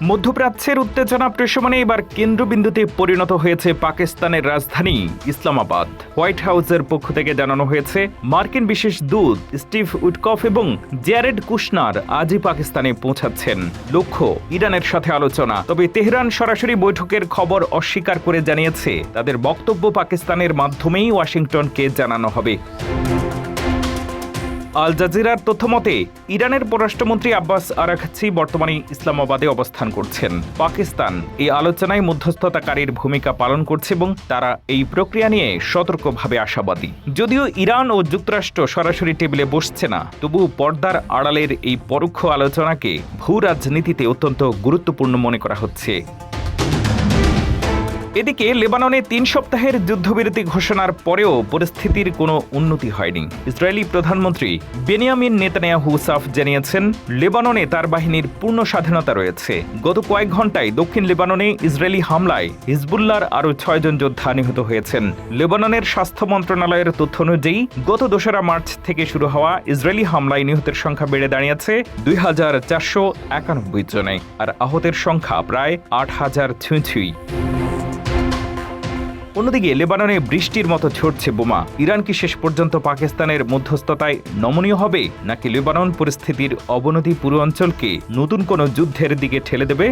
মধ্যপ্রাচ্যের উত্তেজনা প্রশমনে এবার কেন্দ্রবিন্দুতে পরিণত হয়েছে পাকিস্তানের রাজধানী ইসলামাবাদ। হোয়াইট হাউসের পক্ষ থেকে জানানো হয়েছে, মার্কিন বিশেষ দূত স্টিভ উইটকফ এবং জ্যারেড কুশনার আজই পাকিস্তানে পৌঁছাচ্ছেন। লক্ষ্য ইরানের সাথে আলোচনা। তবে তেহরান সরাসরি বৈঠকের খবর অস্বীকার করে জানিয়েছে, তাদের বক্তব্য পাকিস্তানের মাধ্যমেই ওয়াশিংটনকে জানানো হবে। আল জাজিরার তথ্যমতে ইরানের পররাষ্ট্রমন্ত্রী আব্বাস আরাঘচি বর্তমানে ইসলামাবাদে অবস্থান করছেন। পাকিস্তান এই আলোচনায় মধ্যস্থতাকারীর ভূমিকা পালন করছে এবং তারা এই প্রক্রিয়া নিয়ে সতর্কভাবে আশাবাদী। যদিও ইরান ও যুক্তরাষ্ট্র সরাসরি টেবিলে বসছে না, তবু পর্দার আড়ালের এই পরোক্ষ আলোচনাকে ভূ রাজনীতিতে অত্যন্ত গুরুত্বপূর্ণ মনে করা হচ্ছে। এদিকে লেবাননে ৩ সপ্তাহের যুদ্ধবিরতি ঘোষণার পরেও পরিস্থিতির কোনো উন্নতি হয়নি। ইসরায়েলি প্রধানমন্ত্রী বেনিয়ামিন নেতানিয়াহু জানিয়েছেন, লেবাননে তার বাহিনীর পূর্ণ স্বাধীনতা রয়েছে। গত কয়েক ঘন্টায় দক্ষিণ লেবাননে ইসরায়েলি হামলায় হিজবুল্লাহর আরও ৬ জন যোদ্ধা নিহত হয়েছেন। লেবাননের স্বাস্থ্য মন্ত্রণালয়ের তথ্য অনুযায়ী গত ২রা মার্চ থেকে শুরু হওয়া ইসরায়েলি হামলায় নিহতের সংখ্যা বেড়ে দাঁড়িয়েছে ২,৪৯১ জনে, আর আহতের সংখ্যা প্রায় ৮,০০০ ছুঁই। অন্যদিকে লেবাননে বৃষ্টির মতো ঝরছে বোমা। ইরান কি শেষ পর্যন্ত পাকিস্তানের মধ্যস্থতায় নমনীয় হবে, নাকি লেবানন পরিস্থিতির অবনতি পুরো অঞ্চলকে নতুন কোনো যুদ্ধের দিকে ঠেলে দেবে?